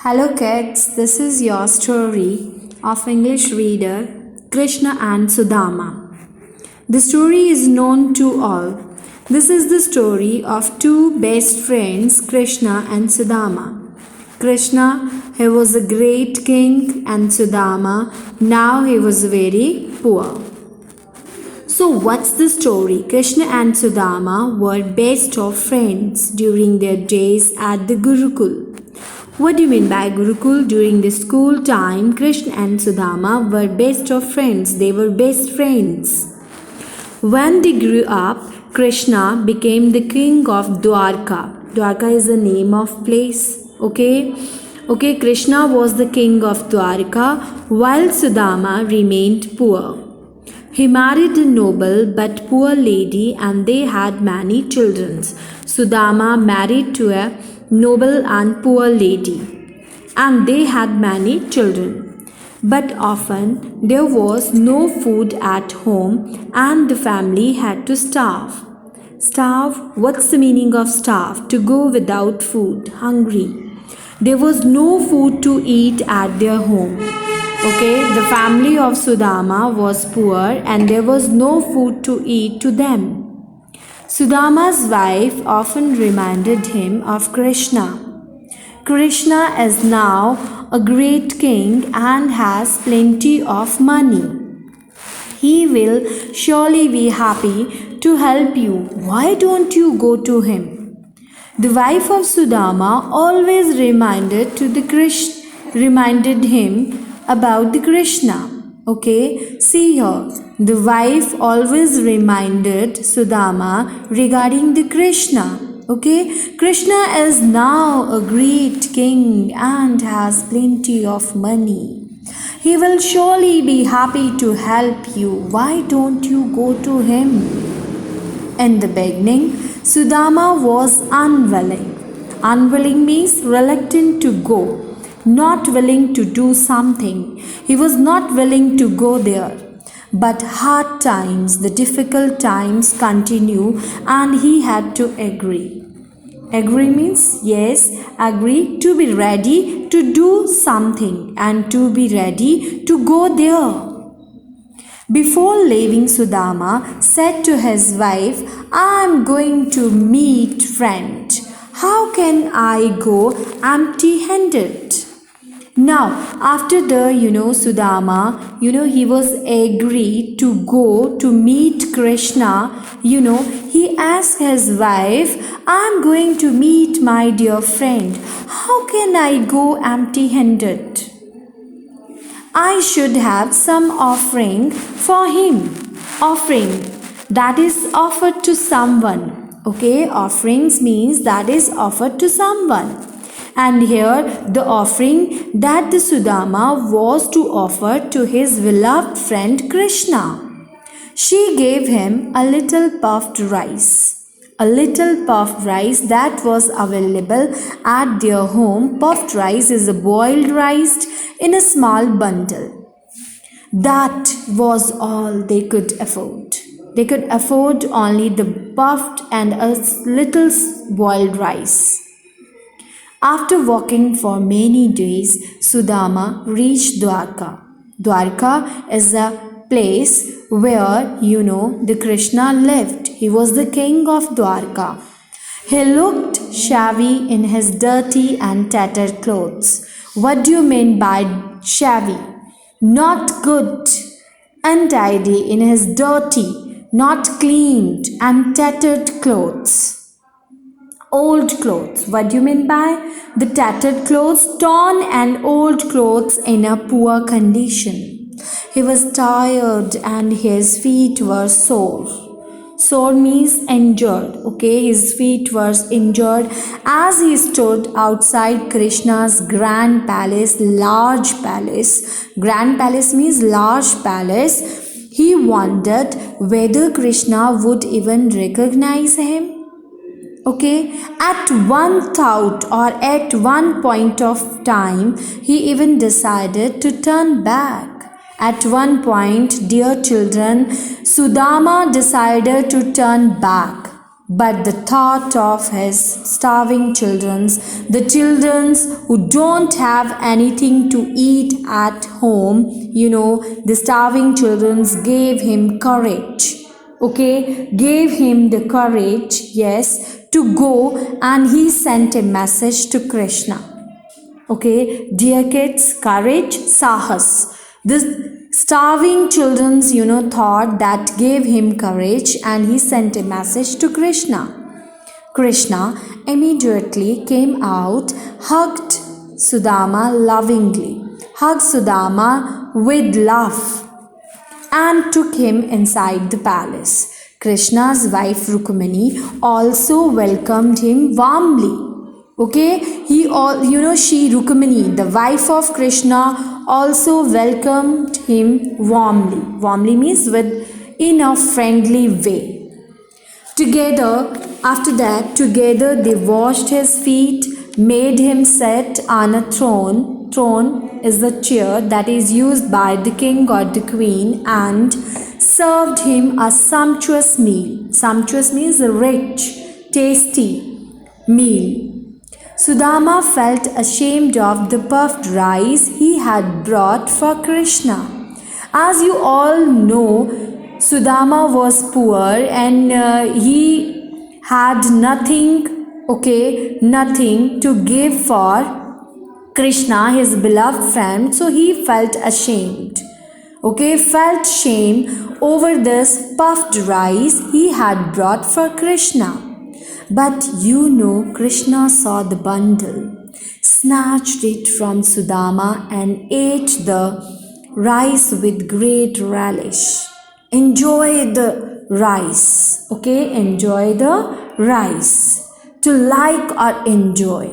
Hello kids, this is your story of English reader Krishna and Sudama. The story is known to all. This is the story of two best friends, Krishna and Sudama. Krishna, he was a great king, and Sudama, now he was very poor. So what's the story? Krishna and Sudama were best of friends during their days at the Gurukul. What do you mean by Gurukul? During the school time, Krishna and Sudama were best of friends. They were best friends. When they grew up, Krishna became the king of Dwarka. Dwarka is the name of place. Okay, Krishna was the king of Dwarka while Sudama remained poor. He married a noble but poor lady and they had many children. Sudama married to a noble and poor lady and they had many children. But often there was no food at home and the family had to starve. Starve? What's the meaning of starve? To go without food, hungry. There was no food to eat at their home. The family of Sudama was poor and there was no food to eat to them. Sudama's wife often reminded him of Krishna. Krishna is now a great king and has plenty of money. He will surely be happy to help you. Why don't you go to him? The wife of Sudama always reminded him about the Krishna. See here, the wife always reminded Sudama regarding the Krishna. Krishna is now a great king and has plenty of money. He will surely be happy to help you. Why don't you go to him? In the beginning, Sudama was unwilling. Unwilling means reluctant to go. Not willing to do something. He was not willing to go there. But hard times, the difficult times continue and he had to agree. Agree means, yes, agree to be ready to do something and to be ready to go there. Before leaving, Sudama said to his wife, I am going to meet friend. How can I go empty-handed? Now, after the, Sudama, he was agreed to go to meet Krishna. He asked his wife, I'm going to meet my dear friend. How can I go empty-handed? I should have some offering for him. Offering, that is offered to someone. Offerings means that is offered to someone. And here the offering that the Sudama was to offer to his beloved friend Krishna. She gave him a little puffed rice. A little puffed rice that was available at their home. Puffed rice is a boiled rice in a small bundle. That was all they could afford. They could afford only the puffed and a little boiled rice. After walking for many days, Sudama reached Dwarka. Dwarka is a place where, the Krishna lived. He was the king of Dwarka. He looked shabby in his dirty and tattered clothes. What do you mean by shabby? Not good. Untidy in his dirty, not cleaned and tattered clothes. Old clothes. What do you mean by the tattered clothes? Torn and old clothes in a poor condition. He was tired and his feet were sore. Sore means injured. His feet were injured as he stood outside Krishna's grand palace, large palace. Grand palace means large palace. He wondered whether Krishna would even recognize him. At one thought or at one point of time, he even decided to turn back. At one point, dear children, Sudama decided to turn back. but the thought of his starving the children who don't have anything to eat at home, the starving children gave him courage. Okay, gave him the courage, yes, to go, and he sent a message to Krishna. Okay, dear kids, courage, sahas. This starving children's, thought that gave him courage, and he sent a message to Krishna. Krishna immediately came out, hugged Sudama lovingly, hugged Sudama with love, and took him inside the palace. Krishna's wife Rukmini also welcomed him warmly. Okay, she Rukmini, the wife of Krishna, also welcomed him warmly. Warmly means in a friendly way. Together they washed his feet, made him sit on a throne. Throne is the chair that is used by the king or the queen, and served him a sumptuous meal. Sumptuous means a rich, tasty meal. Sudama felt ashamed of the puffed rice he had brought for Krishna. As you all know, Sudama was poor, and he had nothing to give for Krishna, his beloved friend, so he felt ashamed. Felt shame over this puffed rice he had brought for Krishna. But Krishna saw the bundle, snatched it from Sudama, and ate the rice with great relish. Enjoy the rice. Enjoy the rice. To like or enjoy.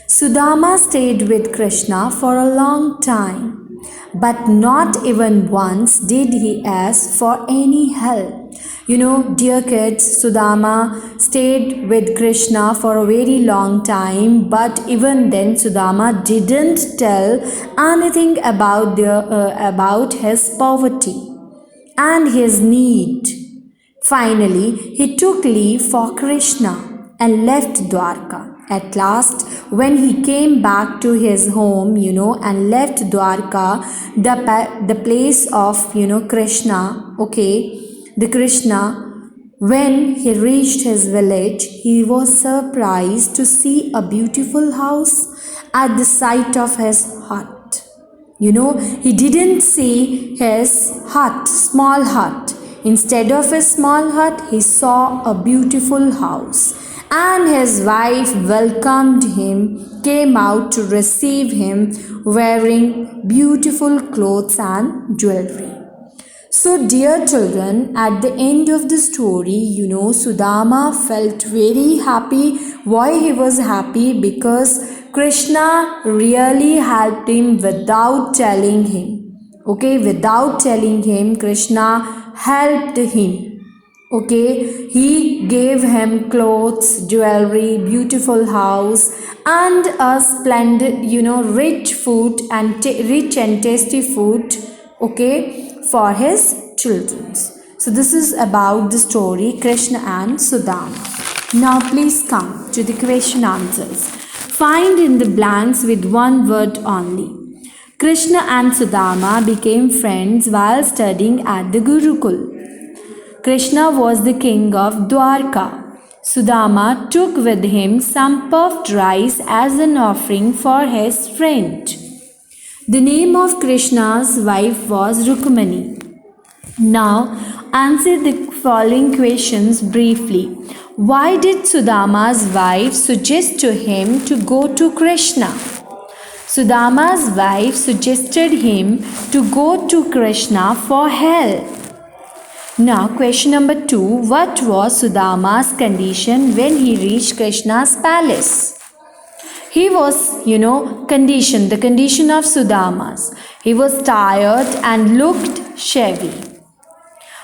Sudama stayed with Krishna for a long time, but not even once did he ask for any help. Dear kids, Sudama stayed with Krishna for a very long time, but even then Sudama didn't tell anything about his poverty and his need. Finally, he took leave for Krishna and left Dwarka. At last, when he came back to his home, and left Dwarka, the place of, Krishna, the Krishna, when he reached his village, he was surprised to see a beautiful house at the side of his hut. He didn't see his hut, small hut. Instead of a small hut, he saw a beautiful house. And his wife welcomed him, came out to receive him, wearing beautiful clothes and jewelry. So, dear children, at the end of the story, Sudama felt very happy. Why he was happy? Because Krishna really helped him without telling him. Without telling him, Krishna helped him. He gave him clothes, jewelry, beautiful house, and a splendid, rich food and rich and tasty food, for his children. So this is about the story Krishna and Sudama. Now please come to the question answers. Find in the blanks with one word only. Krishna and Sudama became friends while studying at the Gurukul. Krishna was the king of Dwarka. Sudama took with him some puffed rice as an offering for his friend. The name of Krishna's wife was Rukmini. Now answer the following questions briefly. Why did Sudama's wife suggest to him to go to Krishna? Sudama's wife suggested him to go to Krishna for help. Now, question number 2. What was Sudama's condition when he reached Krishna's palace? He was, conditioned, the condition of Sudama's. He was tired and looked shabby.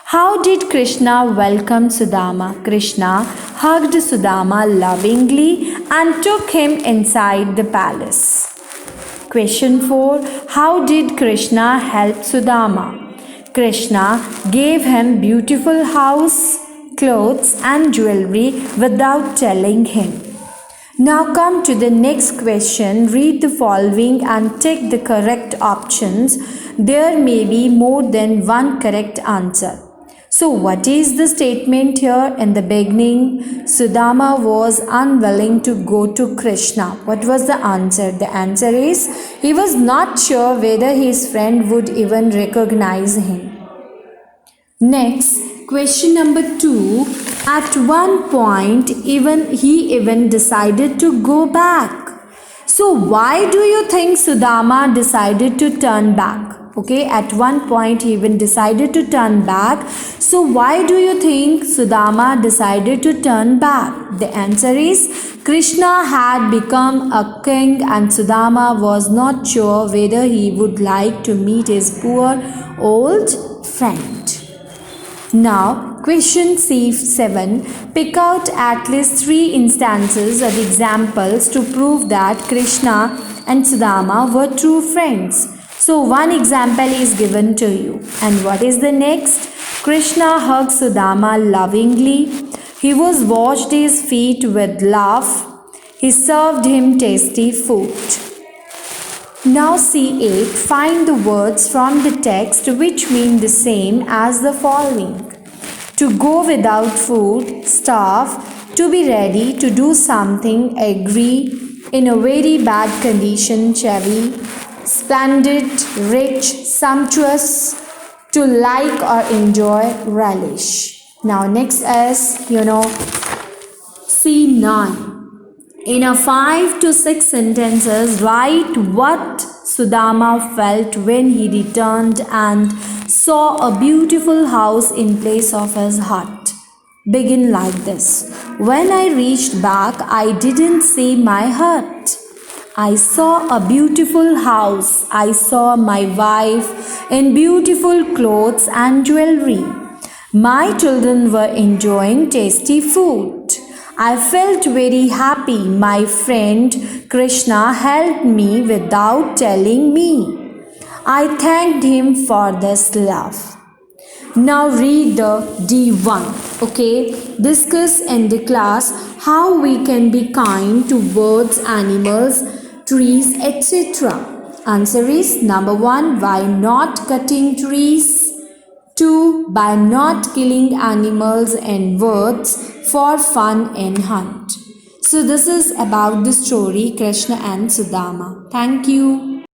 How did Krishna welcome Sudama? Krishna hugged Sudama lovingly and took him inside the palace. Question 4. How did Krishna help Sudama? Krishna gave him beautiful house, clothes, and jewelry without telling him. Now come to the next question. Read the following and tick the correct options. There may be more than one correct answer. So what is the statement here? In the beginning, Sudama was unwilling to go to Krishna. What was the answer? The answer is he was not sure whether his friend would even recognize him. Next, question number 2. At one point, he even decided to go back. So why do you think Sudama decided to turn back? Okay, at one point he even decided to turn back. So why do you think Sudama decided to turn back? The answer is Krishna had become a king and Sudama was not sure whether he would like to meet his poor old friend. Now, question C7. Pick out at least 3 instances of examples to prove that Krishna and Sudama were true friends. So, one example is given to you. And what is the next? Krishna hugged Sudama lovingly. He was washed his feet with love. He served him tasty food. Now C8, find the words from the text which mean the same as the following. To go without food, starve, to be ready to do something, agree, in a very bad condition, shabby, splendid, rich, sumptuous, to like or enjoy, relish. Now next is, C9. In a 5 to 6 sentences, write what Sudama felt when he returned and saw a beautiful house in place of his hut. Begin like this. When I reached back, I didn't see my hut. I saw a beautiful house. I saw my wife in beautiful clothes and jewelry. My children were enjoying tasty food. I felt very happy. My friend Krishna helped me without telling me. I thanked him for this love. Now read the D1. Okay, discuss in the class how we can be kind to birds, animals, trees, etc. Answer is number 1, by not cutting trees. 2, by not killing animals and birds for fun and hunt. So this is about the story Krishna and Sudama. Thank you.